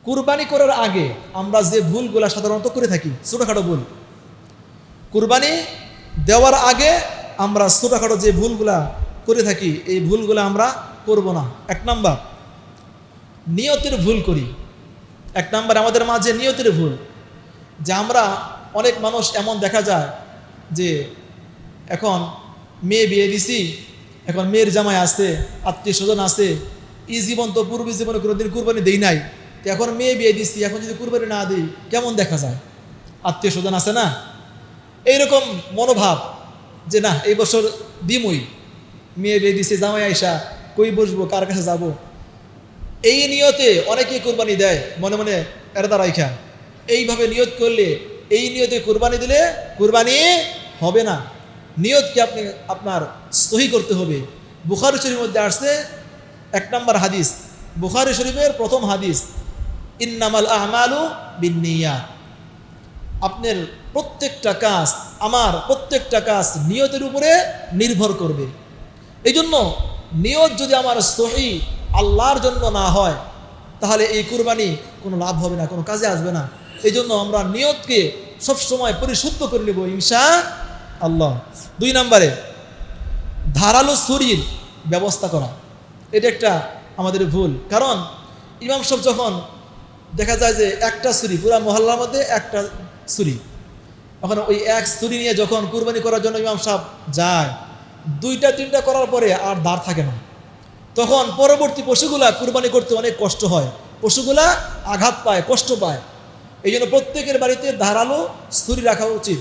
কুরবানি করার আগে আমরা যে ভুলগুলা সাধারণত করে থাকি, ছোটোখাটো ভুল, কুরবানি দেওয়ার আগে আমরা ছোটোখাটো যে ভুলগুলা করে থাকি, এই ভুলগুলো আমরা করব না। এক নাম্বার, নিয়তের ভুল করি। এক নাম্বার আমাদের মাঝে নিয়তের ভুল, যে আমরা অনেক মানুষ এমন দেখা যায় যে এখন মেয়ে বিয়ে দিছি, এখন মেয়ের জামাই আছে, আত্মীয় স্বজন আছে, এই জীবন তো পূর্বে জীবনে কোনোদিন কুরবানি দেই নাই, তো এখন মেয়ে বিয়ে দিছি, এখন যদি কুরবানি না দিই কেমন দেখা যায়, আত্মীয় স্বজন আছে না, এইরকম মনোভাব যে না এই বছর দিমই, মেয়ে বিয়ে দিছি, জামাই আইসা কই বসবো, কার কাছে যাব, এই নিয়তে অনেকেই কুরবানি দেয় মনে মনে এরদা রাইখা। এইভাবে নিয়ত করলে, এই নিয়তে কুরবানি দিলে কুরবানি হবে না। নিয়তকে আপনি আপনার সহি করতে হবে। বুখারী শরীফের মধ্যে আসছে এক নম্বর হাদিস, বুখারী শরীফের প্রথম হাদিস, ইন্নামাল আমালু বিন্নিয়াত। আপনার প্রত্যেকটা কাজ, আমার প্রত্যেকটা কাজ নিয়তের উপরে নির্ভর করবে। এই জন্য নিয়ত যদি আমার সহি আল্লাহর জন্য না হয়, তাহলে এই কুরবানি কোনো লাভ হবে না, কোনো কাজে আসবে না। এই জন্য আমরা নিয়তকে সবসময় পরিশুদ্ধ করে নেব ইনশাআল্লাহ। 2 নম্বরে, ধারালো ছুরির ব্যবস্থা করা। এটা একটা আমাদের ভুল। কারণ ইমাম সাহেব যখন দেখা যায় যে একটা ছুরি, পুরা মহল্লার মধ্যে একটা ছুরি, এখন ওই এক ছুরি নিয়ে যখন কুরবানি করার জন্য ইমাম সাহেব যায়, 2টা 3টা করার পরে আর দাঁড় থাকে না, তখন পরবর্তী পশুগুলা কুরবানি করতে অনেক কষ্ট হয়, পশুগুলা আঘাত পায়, কষ্ট পায়। এই জন্য প্রত্যেকের বাড়িতে ধারালো ছুরি রাখা উচিত,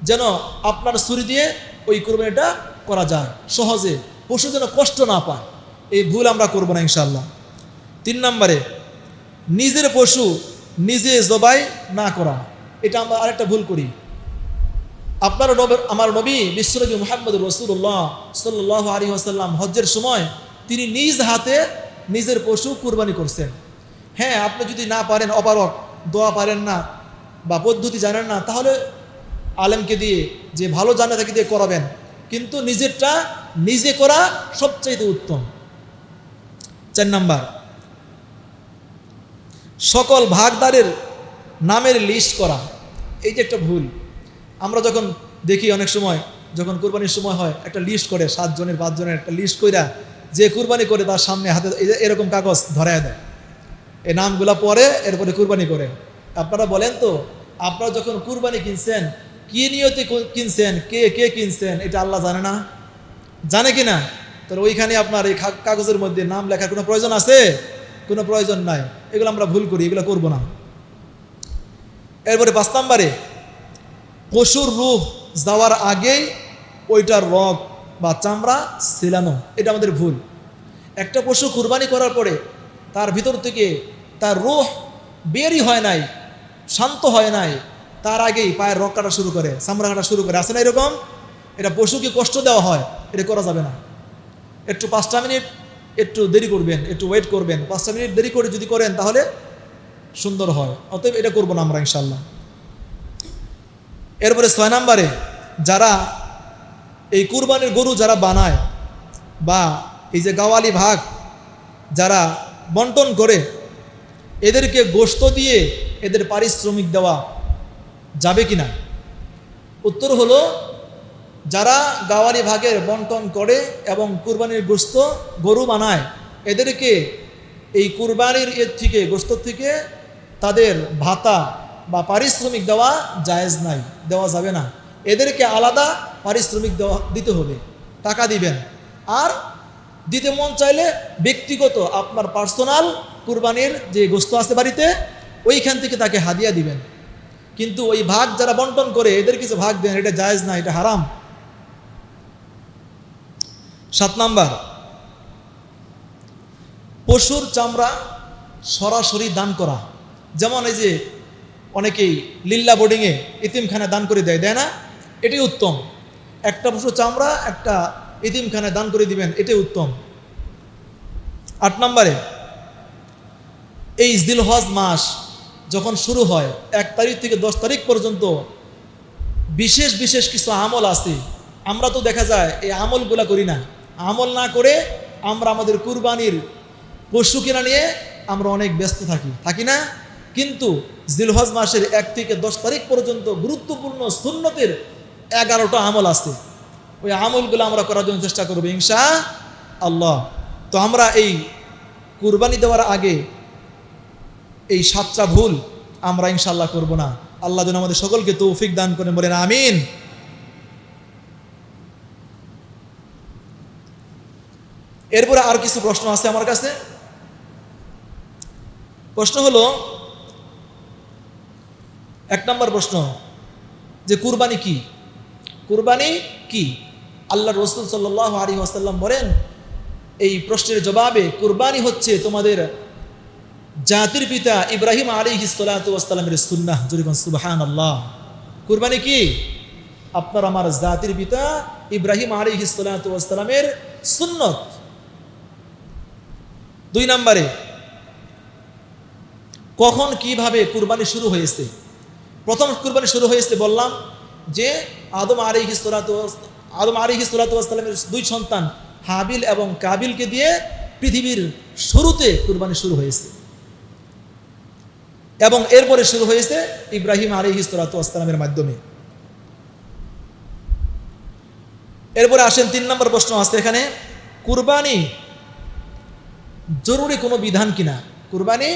যেন আপনার ছুরি দিয়ে ওই কুরবানিটা করা যায় সহজে, পশু যেন কষ্ট না পায়। এই ভুল আমরা করবো না ইনশাআল্লাহ। 3 নম্বরে, নিজের পশু নিজে জবাই না করা। এটা আমরা আরেকটা ভুল করি। আপনার আমার নবী বিশ্বনবী মুহাম্মদ রাসূলুল্লাহ সাল্লাল্লাহু আলাইহি ওয়াসাল্লাম হজ্জের সময় তিনি নিজ হাতে নিজের পশু কুরবানি করছেন। হ্যাঁ, আপনি যদি না পারেন, অপারক, দোয়া পারেন না বা পদ্ধতি জানেন না, তাহলে আলেমকে দিয়ে, যে ভালো জানে তাকে দিয়ে করাবেন, কিন্তু নিজেরটা নিজে করা সবচাইতে উত্তম। 4 নাম্বার, সকল ভাগদারের নামের লিস্ট করা। এই যে একটা ভুল, আমরা যখন দেখি অনেক সময় যখন কুরবানির সময় হয়, একটা লিস্ট করে 7 জনের 5 জনের একটা লিস্ট কইরা যে কুরবানি করে তার সামনে হাতে এরকম কাগজ ধরায় দেয়, এই নামগুলা পরে এরপরে কুরবানি করে। আপনারা বলেন তো, আপনারা যখন কুরবানি কিনছেন, কি নিয়তে কিনছেন, কে কে কিনছেন, এটা আল্লাহ জানে না? জানে কি না? তাহলে ওইখানে আপনার এই কাগজের মধ্যে নাম লেখার কোনো প্রয়োজন আছে? কোনো প্রয়োজন নাই। এগুলো আমরা ভুল করি, এগুলো করব না। এরপরে 5 নম্বরে, পশুর রূহ যাওয়ার আগেই ওইটার রগ বা চামড়া ছিলানো। এটা আমাদের ভুল। একটা পশু কুরবানি করার পরে তার ভিতর থেকে তার রূহ বেরই হয় নাই, শান্ত হয় নাই, তার আগেই পায়ের রগ কাটা শুরু করে, চামড়া কাটা শুরু করে, আছে না এরকম? এটা পশুকে কষ্ট দেওয়া হয়, এটা করা যাবে না। একটু 5টা মিনিট একটু দেরি করবেন, একটু ওয়েট করবেন। 5টা মিনিট দেরি করে যদি করেন তাহলে সুন্দর হয়। অতএব এটা করবো না আমরা ইনশাল্লাহ। এরপরে 6 নম্বরে, যারা এই কুরবানির গরু যারা বানায় বা এই যে গাওয়ালি ভাগ যারা বন্টন করে, এদেরকে গোশত দিয়ে এদের পারিশ্রমিক দেওয়া যাবে কিনা? উত্তর হলো, যারা গাওয়ালি ভাগের বন্টন করে এবং কুরবানির গোশত গরু বানায়, এদেরকে এই কুরবানির এর থেকে, গোশত থেকে তাদের ভাতা বা পারিশ্রমিক দেওয়া জায়েজ নাই, দেওয়া যাবে না। এদেরকে আলাদা পারিশ্রমিক দিতে হবে, টাকা দিবেন। আর দিতে মন চাইলে ব্যক্তিগত আপনার পার্সোনাল কুরবানির যে গোশত আছে বাড়িতে, ওইখান থেকে তাকে হাদিয়া দিবেন। কিন্তু ওই ভাগ যারা বন্টন করে এদের কিছু ভাগ দেন, এটা জায়েজ না, এটা হারাম। 7 নাম্বার, পশুর চামড়া সরাসরি দান করা। যেমন এই যে অনেকেই লিল্লা বোর্ডিংয়ে ইতিমখানায় দান করে দেয়, দেয় না? এটাই উত্তম। একটা পশুর চামড়া একটা ইতিমখানায় দান করে দিবেন, এটাই উত্তম। 8 নম্বরে, এই জিলহজ মাস যখন শুরু হয়, 1 তারিখ থেকে 10 তারিখ পর্যন্ত বিশেষ বিশেষ কিছু আমল আছে। আমরা তো দেখা যায় এই আমলগুলা করি না। আমল না করে আমরা আমাদের কুরবানির পশু কিনা নিয়ে আমরা অনেক ব্যস্ত থাকি না? কিন্তু জিলহজ মাসের 1 থেকে 10 তারিখ পর্যন্ত গুরুত্বপূর্ণ সুন্নতের 11টা আমল আছে। ওই আমলগুলো আমরা করার জন্য চেষ্টা করবো ইনশাআল্লাহ। তো আমরা এই কুরবানি দেওয়ার আগে এই 7টা ভুল আমরা ইনশাআল্লাহ করব না। আল্লাহ যেন আমাদের সকলকে তৌফিক দান করেন, বলেন আমিন। এরপরে আর কিছু প্রশ্ন আছে আমার কাছে। প্রশ্ন হলো, 1 নম্বর প্রশ্ন যে কুরবানি কি? কুরবানি কি? আল্লাহ রাসূল সাল্লাল্লাহু আলাইহি ওয়াসাল্লাম বলেন এই প্রশ্নের জবাবে, কুরবানি হচ্ছে তোমাদের জাতির পিতা ইব্রাহিম আলাইহিস সালাতু ওয়াস সালামের সুন্নাহ। জোরে বলুন সুবহানাল্লাহ। কুরবানি কি? আপনার আমার জাতির পিতা ইব্রাহিম আলাইহিস সালাতু ওয়াস সালামের সুন্নত। 2 নম্বরে, কখন কিভাবে কুরবানি শুরু হয়েছে? প্রথম কুরবানি শুরু হয়েছে বললাম যে আদম আলাইহিস সালাতু ওয়াস সালামের 2 সন্তান হাবিল এবং কাবিলকে দিয়ে পৃথিবীর শুরুতে কুরবানি শুরু হয়েছে, এবং এরপরে শুরু হয়েছে ইব্রাহিম আলাইহিস সালাতু ওয়াস সালামের মাধ্যমে। এরপরে আসেন 3 নম্বর প্রশ্ন আছে এখানে, কুরবানি জরুরি কোনো বিধান কিনা? কুরবানি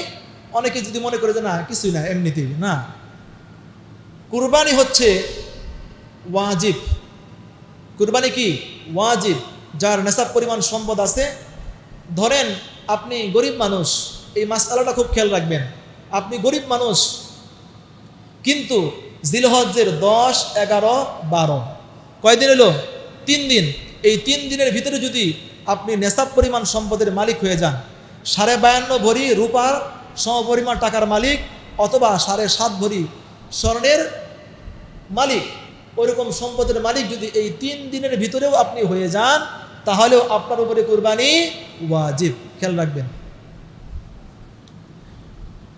অনেকে যদি মনে করে যে না কিছুই না, এমনিতেই না। কুরবানি হচ্ছে ওয়াজিব। কুরবানি কি? ওয়াজিব। যার নেশাব পরিমাণ সম্পদ আছে, ধরেন আপনি গরিব মানুষ, এই মাসআলাটা খুব খেয়াল রাখবেন। আপনি গরিব মানুষ, কিন্তু জিলহজ্জের 10, 11, 12 কয়দিন এলো? 3 দিন। এই 3 দিনের ভিতরে যদি আপনি নেশাব পরিমাণ সম্পদের মালিক হয়ে যান, 52.5 ভরি রূপার সমপরিমাণ টাকার মালিক, অথবা 7.5 ভরি স্বর্ণের মালিক, ওইরকম সম্পদের মালিক যদি এই 3 দিনের ভিতরেও আপনি হয়ে যান, তাহলেও আপনার উপরে কুরবানি ওয়াজিব। খেয়াল রাখবেন।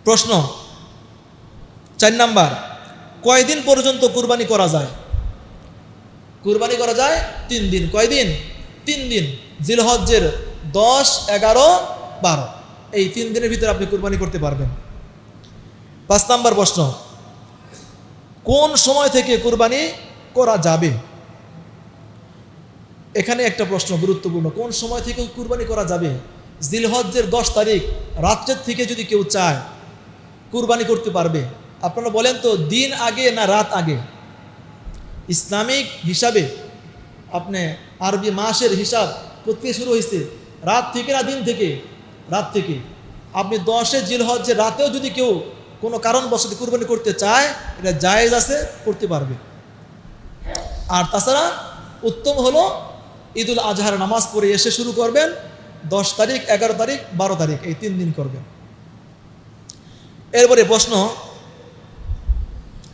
প্রশ্ন 4 নাম্বার, কয়দিন পর্যন্ত কুরবানি করা যায়? কুরবানি করা যায় 3 দিন। কয়দিন? 3 দিন। জিলহজ্জের 10, 11, 12 এই 3 দিনের ভিতরে আপনি কুরবানি করতে পারবেন। 5 নাম্বার প্রশ্ন, কোন সময় থেকে কুরবানি করা যাবে? এখানে একটা প্রশ্ন গুরুত্বপূর্ণ, কোন সময় থেকে কুরবানি করা যাবে? জিলহজ্জের 10 তারিখ রাত্রের থেকে যদি কেউ চায় কুরবানি করতে পারবে। আপনারা বলেন তো, দিন আগে না রাত আগে? ইসলামিক হিসাবে আপনি আরবি মাসের হিসাব করতে শুরু হয়েছে রাত থেকে না দিন থেকে? রাত থেকে। আপনি 10 জিলহজ্জের রাতেও যদি কেউ কোনো কারণবশত কুরবানি করতে চায়, এটা জায়েজ আছে, করতে পারবে। আর তাছাড়া উত্তম হলো ঈদুল আজহার নামাজ পড়ে এসে শুরু করবেন। 10 তারিখ, 11 তারিখ, 12 তারিখ এই 3 দিন করবেন। এরপরে প্রশ্ন,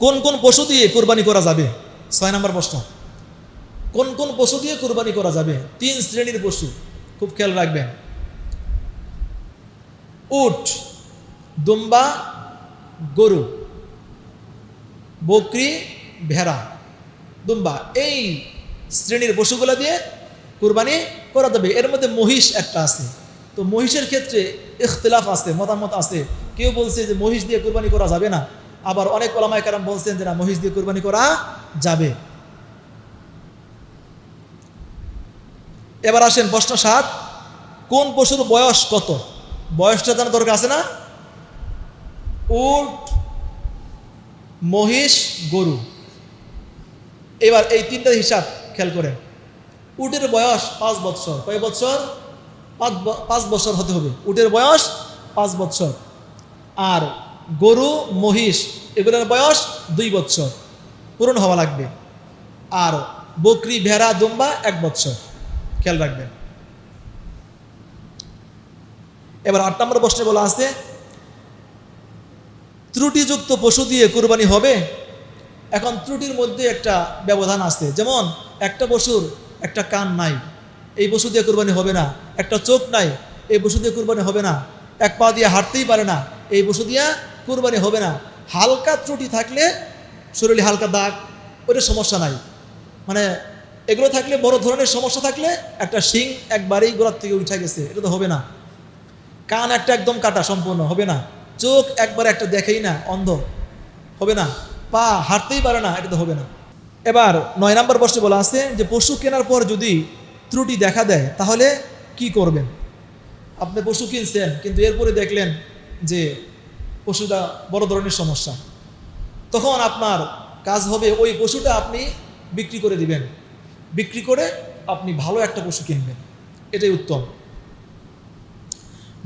কোন কোন পশু দিয়ে কুরবানি করা যাবে? 6 নম্বর প্রশ্ন, কোন কোন পশু দিয়ে কুরবানি করা যাবে? 3 শ্রেণীর পশু, খুব খেয়াল রাখবেন। উট, দুম্বা, গরু, বকরি, ভেড়া, দুম্বা, এই শ্রেণীর পশুগুলা দিয়ে কুরবানি করা যাবে। এর মধ্যে মহিষ একটা আছে। তো মহিষের ক্ষেত্রে ইখতিলাফ আছে, মতামত আছে। কেউ বলছে যে মহিষ দিয়ে কুরবানি করা যাবে না, আবার অনেক ওলামায়ে কেরাম বলছেন যে না, মহিষ দিয়ে কুরবানি করা যাবে। এবার আসেন প্রশ্ন 7, কোন পশুর বয়স কত? বয়সটা জানা দরকার আছে না? উট, মহিষ, গরু। এবার এই 3টার হিসাব খেয়াল করেন। উটের বয়স 5 বছর। কয় বছর? 5 বছর হতে হবে। উটের বয়স 5 বছর। আর গরু, মহিষ এগুলোর বয়স 2 বছর পূরণ হওয়া লাগবে। আর বকরি, ভেড়া, দুম্বা 1 বছর। খেয়াল রাখবেন। এবার 8 নম্বর প্রশ্নে বলা আছে, ত্রুটিযুক্ত পশু দিয়ে কুরবানি হবে? এখন ত্রুটির মধ্যে একটা ব্যবধান আছে। যেমন একটা পশুর একটা কান নাই, এই পশু দিয়ে কুরবানি হবে না। একটা চোখ নাই, এই পশু দিয়ে কুরবানি হবে না। 1 পা দিয়ে হাঁটতেই পারে না, এই পশু দিয়ে কুরবানি হবে না। হালকা ত্রুটি থাকলে, শরীরে হালকা দাগ, ওইটা সমস্যা নাই। মানে এগুলো থাকলে, বড় ধরনের সমস্যা থাকলে, একটা শিং একবারেই গোড়ার থেকে উঠে গেছে, এটা তো হবে না। কান একটা একদম কাটা সম্পূর্ণ হবে না, চোখ একবার একটা দেখেই না, অন্ধ হবে না, পা হাঁটতেই পারে না, এটা তো হবে না। এবার 9 নম্বর প্রশ্নে বলা আছে যে পশু কেনার পর যদি ত্রুটি দেখা দেয় তাহলে কি করবেন? আপনি পশু কিনছেন কিন্তু এরপরে দেখলেন যে পশুটা বড় ধরনের সমস্যা, তখন আপনার কাজ হবে ওই পশুটা আপনি বিক্রি করে দিবেন, বিক্রি করে আপনি ভালো একটা পশু কিনবেন, এটাই উত্তম।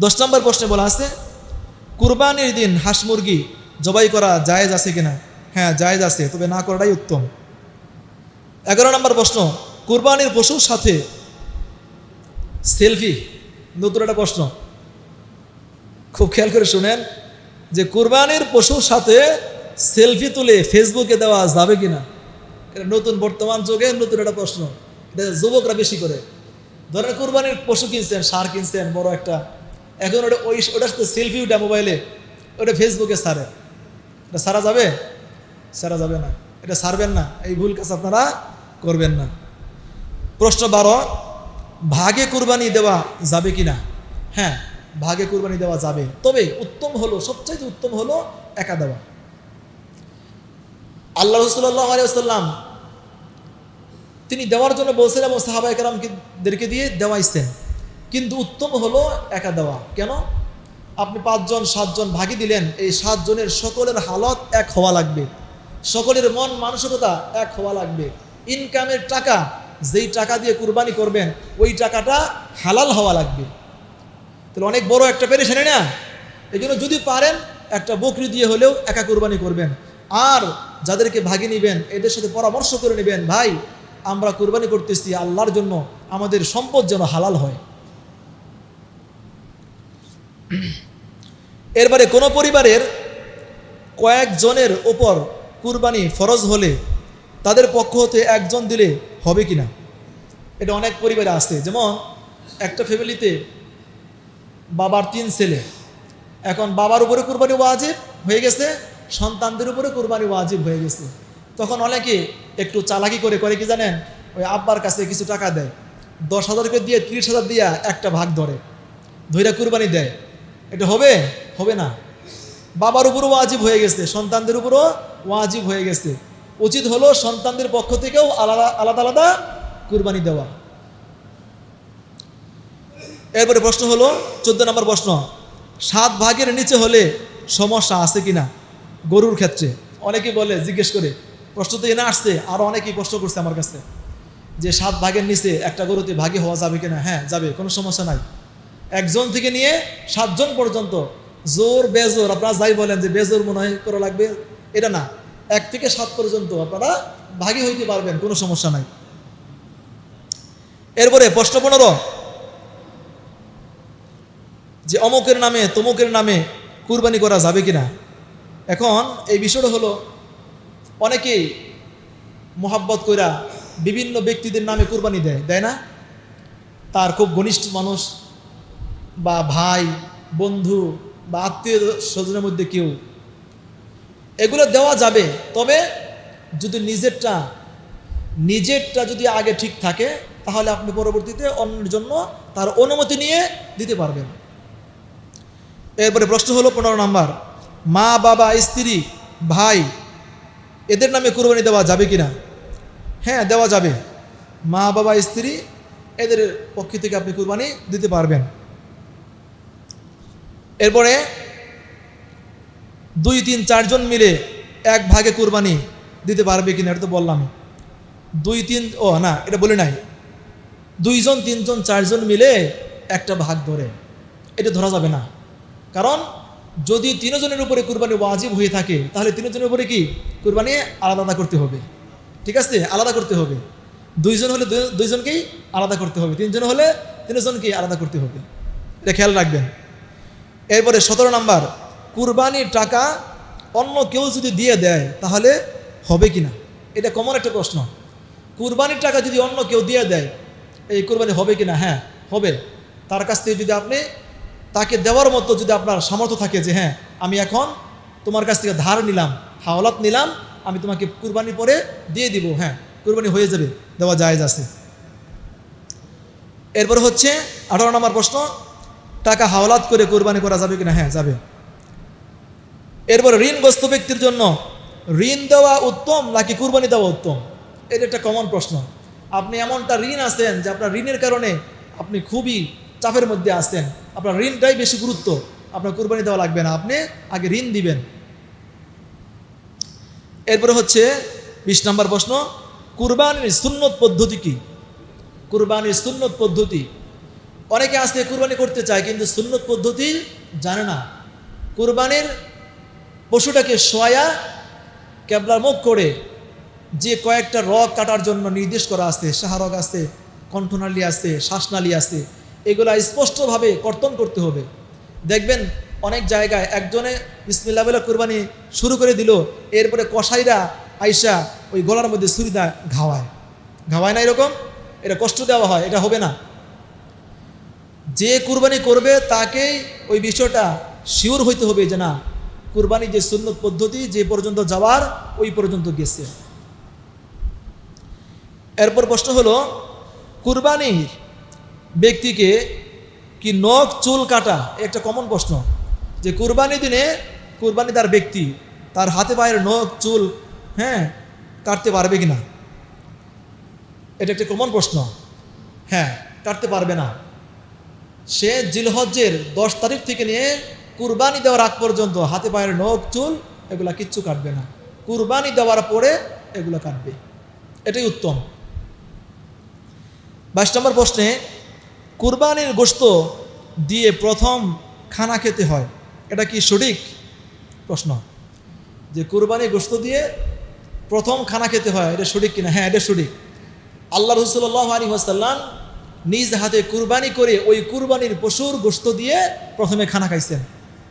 10 নম্বর প্রশ্নে বলা আছে কুরবানির দিন হাঁস মুরগি জবাই করা জায়েজ আছে কিনা? হ্যাঁ, জায়েজ আছে, তবে না করাটাই উত্তম। 11 নম্বর প্রশ্ন কুরবানির পশুর সাথে সেলফি, নতুন একটা প্রশ্ন, খুব খেয়াল করে শুনেন যে কুরবানির পশুর সাথে সেলফি তুলে ফেসবুকে দেওয়া যাবে কিনা? এটা নতুন, বর্তমান যুগে নতুন একটা প্রশ্ন, এটা যুবকরা বেশি করে। ধরেন কুরবানির পশু কিনছেন, সার কিনছেন বড় একটা, এখন ওটার সাথে সেলফি উঠা মোবাইলে ওটা ফেসবুকে ছাড়ে, এটা সারা যাবে? সারা যাবে না, এটা ছাড়বেন না, এই ভুল কাজ আপনারা করবেন না। প্রশ্ন 12 ভাগে কুরবানি দেওয়া যাবে কিনা? হ্যাঁ, ভাগে কুরবানি দেওয়া যাবে, তবে উত্তম হলো, সবচাইতে উত্তম হলো একা দেওয়া। আল্লাহ রাসূল সাল্লাল্লাহু আলাইহি ওয়াসাল্লাম তিনি দেওয়ার জন্য বলছেন এবং সাহাবায়ে কেরামদেরকে দিয়ে দেওয়াইছেন, কিন্তু উত্তম হলো একা দেওয়া। কেন? আপনি 5 জন 7 জন ভাগি দিলেন, এই 7 জনের সকলের হালত এক হওয়া লাগবে, সকলের মন মানসিকতা এক হওয়া লাগবে, ইনকামের টাকা, যেই টাকা দিয়ে কুরবানি করবেন ওই টাকাটা হালাল হওয়া লাগবে। তাহলে অনেক বড় একটা পেরেশানি না? এই জন্য যদি পারেন একটা বকরি দিয়ে হলেও একা কুরবানি করবেন, আর যাদেরকে ভাগি নেবেন এদের সাথে পরামর্শ করে নেবেন, ভাই আমরা কুরবানি করতেছি আল্লাহর জন্য, আমাদের সম্পদ যেন হালাল হয়। এরপরে কোনো পরিবারের কয়েকজনের ওপর কুরবানি ফরজ হলে তাদের পক্ষ হতে একজন দিলে হবে কিনা? এটা অনেক পরিবারে আছে, যেমন একটা ফ্যামিলিতে বাবার 3 ছেলে, এখন বাবার উপরে কুরবানি ওয়াজিব হয়ে গেছে, সন্তানদের উপরে কুরবানি ওয়াজিব হয়ে গেছে, তখন অনেকে একটু চালাকি করে কি জানেন, ওই আব্বার কাছে কিছু টাকা দেয়, 10,000 করে দিয়ে 30,000 দিয়া একটা ভাগ ধরে কুরবানি দেয়। এটা হবে? হবে না। বাবার উপরও ওয়াজিব হয়ে গেছে, সন্তানদের উপরও ওয়াজিব হয়ে গেছে, উচিত হলো সন্তানদের পক্ষ থেকেও আলাদা আলাদা কুরবানি দেওয়া। এরপরে প্রশ্ন হলো 14 নম্বর প্রশ্ন 7 ভাগের নিচে হলে সমস্যা আছে কিনা গরুর ক্ষেত্রে? অনেকেই বলে, জিজ্ঞেস করে, প্রশ্ন তো এনে আসছে, আরও অনেকেই প্রশ্ন করছে আমার কাছে যে 7 ভাগের নিচে একটা গরুতে ভাগী হওয়া যাবে কিনা? হ্যাঁ, যাবে, কোনো সমস্যা নাই। 1 জন থেকে নিয়ে 7 জন পর্যন্ত, জোর বেজোর আপনারা যাই বলেন যে বেজোর মনে হয় করা লাগবে, এটা না, 1 থেকে 7 পর্যন্ত আপনারা ভাগী হইতে পারবেন, কোনো সমস্যা নাই। এরপরে প্রশ্ন 15 যে অমুকের নামে তমুকের নামে কুরবানি করা যাবে কিনা? এখন এই বিষয়টা হলো অনেকেই মোহাব্বত কইরা বিভিন্ন ব্যক্তিদের নামে কুরবানি দেয় না? তার খুব ঘনিষ্ঠ মানুষ বা ভাই বন্ধু বা আত্মীয় স্বজনের মধ্যে কেউ, এগুলো দেওয়া যাবে, তবে যদি নিজেরটা যদি আগে ঠিক থাকে তাহলে আপনি পরবর্তীতে অন্যের জন্য তার অনুমতি নিয়ে দিতে পারবেন। এরপরে প্রশ্ন হলো 15 নম্বর মা বাবা স্ত্রী ভাই এদের নামে কুরবানি দেওয়া যাবে কিনা? হ্যাঁ, দেওয়া যাবে, মা বাবা স্ত্রী এদের পক্ষ থেকে আপনি কুরবানি দিতে পারবেন। এরপরে 2, 3, 4 জন মিলে 1 ভাগে কুরবানি দিতে পারবে কিনা? এটা তো বললাম 2, 3, ও না, এটা বলে নাই, 2 জন 3 জন 4 জন মিলে একটা ভাগ ধরে, এটা ধরা যাবে না। কারণ যদি 3 জনের উপরে কুরবানি ওয়াজিব হয়ে থাকে তাহলে 3 জনের উপরে কি কুরবানি আলাদা করতে হবে, ঠিক আছে, আলাদা করতে হবে। 2 জন হলে 2 জনকেই আলাদা করতে হবে, 3 জন হলে 3 জনকেই আলাদা করতে হবে, এটা খেয়াল রাখবেন। এরপরে 17 নম্বর কুরবানির টাকা অন্য কেউ যদি দিয়ে দেয় তাহলে হবে কিনা? এটা কমন একটা প্রশ্ন। কুরবানির টাকা যদি অন্য কেউ দিয়ে দেয় এই কুরবানি হবে কিনা? হ্যাঁ, হবে। তার কাছ থেকে যদি আপনি তাকে দেওয়ার মতো যদি আপনার সামর্থ্য থাকে যে হ্যাঁ আমি এখন তোমার কাছ থেকে ধার নিলাম, হাওলাত নিলাম, আমি তোমাকে কুরবানি পরে দিয়ে দিব, হ্যাঁ কুরবানি হয়ে যাবে, দেওয়া জায়েজ আছে। এরপর হচ্ছে 18 নম্বর প্রশ্ন টাকা হাওলাত করে কোরবানি করা যাবে কিনা? হ্যাঁ, যাবে। এরপরে ঋণগ্রস্ত ব্যক্তির জন্য ঋণ দেওয়া উত্তম নাকি কুরবানি দেওয়া উত্তম? এটা একটা কমন প্রশ্ন। আপনি এমনটা ঋণ আছেন যে আপনার ঋণের কারণে আপনি খুবই চাপের মধ্যে আছেন, আপনার ঋণটাই বেশি গুরুত্ব, আপনার কুরবানি দেওয়া লাগবে না, আপনি আগে ঋণ দিবেন। এরপরে হচ্ছে 20 নম্বর প্রশ্ন, কুরবানির সুন্নত পদ্ধতি কি? কুরবানির সুন্নত পদ্ধতি, অনেকে আছে কুরবানি করতে চায় কিন্তু সুন্নত পদ্ধতি জানে না। কুরবানির পশুটাকে শোয়া কেবলার মুখ করে যে কয়েকটা রগ কাটার জন্য নির্দেশ করা আছে, শাহরগ আছে, কণ্ঠনালী আছে, শ্বাসনালী আছে, এগুলা স্পষ্টভাবে কর্তন করতে হবে। দেখবেন অনেক জায়গায় একজনে বিসমিল্লাহ বলে কুরবানি শুরু করে দিল, এরপরে কসাইরা আইসা ওই গলার মধ্যে ছুরিদা ঘাওয়ায় না, এরকম এটা কষ্ট দেওয়া হয়, এটা হবে না। যে কুরবানি করবে তাকেই ওই বিষয়টা শিওর হইতে হবে যে না, কুরবানি যে সুন্নত পদ্ধতি যে পর্যন্ত যাওয়ার ওই পর্যন্ত গেছে। এরপর প্রশ্ন হলো, কুরবানির ব্যক্তিকে কি নখ চুল কাটা? একটা কমন প্রশ্ন, যে কুরবানি দিনে কুরবানিদার ব্যক্তি তার হাতে পায়ের নখ চুল কাটতে পারবে কিনা? এটা একটা কমন প্রশ্ন। হ্যাঁ, কাটতে পারবে না। সে জিলহজ্জের 10 তারিখ থেকে নিয়ে কুরবানি দেওয়ার আগ পর্যন্ত হাতে পায়ের নখ চুল এগুলা কিচ্ছু কাটবে না, কুরবানি দেওয়ার পরে এগুলো কাটবে, এটাই উত্তম। 22 নম্বর প্রশ্নে, কুরবানির গোশত দিয়ে প্রথম খানা খেতে হয়, এটা কি সঠিক? প্রশ্ন, যে কুরবানির গোশত দিয়ে প্রথম খানা খেতে হয়, এটা সঠিক কিনা? হ্যাঁ, এটা সঠিক। আল্লাহ রাসূল সাল্লাল্লাহু আলাইহি ওয়াসাল্লাম নিজ হাতে কুরবানি করে ওই কুরবানির পশুর গোশত দিয়ে প্রথমে খানা খাইছেন।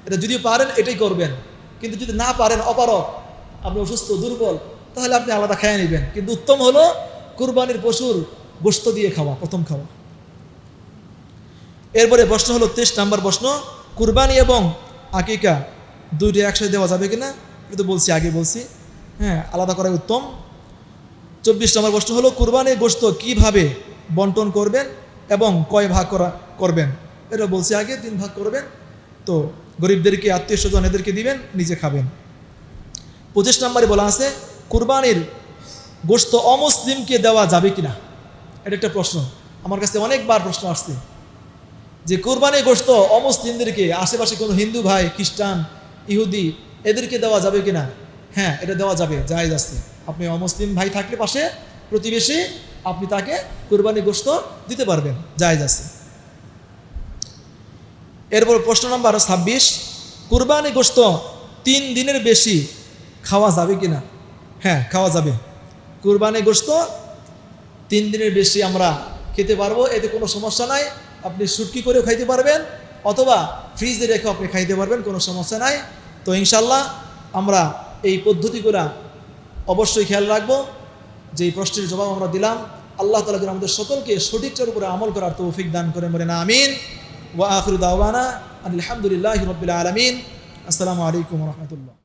এটা যদি পারেন এটাই করবেন, কিন্তু যদি না পারেন, অপারক, আপনি অসুস্থ দুর্বল, তাহলে আপনি আলাদা খেয়ে নেবেন, কিন্তু উত্তম হলো কুরবানির পশুর গোশত দিয়ে খাওয়া, প্রথম খাওয়া। এরপরে প্রশ্ন হলো 23 নম্বর প্রশ্ন, কুরবানি এবং আকিকা দুইটি একসাথে দেওয়া যাবে কিনা? কিন্তু বলছি, আগে বলছি, হ্যাঁ, আলাদা করাই উত্তম। 24 নম্বর প্রশ্ন হলো, কুরবানির গোশত কিভাবে বন্টন করবেন এবং কয় ভাগ করবেন? এটা বলছি আগে, 3 ভাগ করবেন, তো গরিবদেরকে, আত্মীয় স্বজন এদেরকে দিবেন, নিজে খাবেন। 25 নম্বরে বলা আছে, কুরবানির গোশত অমুসলিমকে দেওয়া যাবে কিনা? এটা একটা প্রশ্ন, আমার কাছে অনেকবার প্রশ্ন আসছে যে কুরবানির গোশত অমুসলিমদেরকে, আশেপাশে কোনো হিন্দু ভাই, খ্রিস্টান, ইহুদি, এদেরকে দেওয়া যাবে কিনা? হ্যাঁ, এটা দেওয়া যাবে, জায়েজ আছে। আপনি অমুসলিম ভাই থাকলে পাশে প্রতিবেশী, আপনি তাকে কুরবানির গোশত দিতে পারবেন, জায়েজ আছে। এরপর প্রশ্ন নাম্বার 26, কুরবানি গোশত 3 দিনের বেশি খাওয়া যাবে কিনা? হ্যাঁ, খাওয়া যাবে। কুরবানি গোশত 3 দিনের বেশি আমরা খেতে পারবো, এতে কোনো সমস্যা নাই। আপনি শুটকি করেও খাইতে পারবেন অথবা ফ্রিজে রেখেও আপনি খাইতে পারবেন, কোনো সমস্যা নাই। তো ইনশাল্লাহ আমরা এই পদ্ধতিগুলো অবশ্যই খেয়াল রাখবো। যেই প্রশ্নের জবাব আমরা দিলাম, আল্লাহ তাআলা যেন আমাদের সকলকে সঠিকটার উপরে আমল করার তৌফিক দান করেন, বলেন আমিন। ওয়া আখিরু দাওয়ানা আলহামদুলিল্লাহি রাব্বিল আলামিন। আসসালামু আলাইকুম ওয়া রাহমাতুল্লাহ।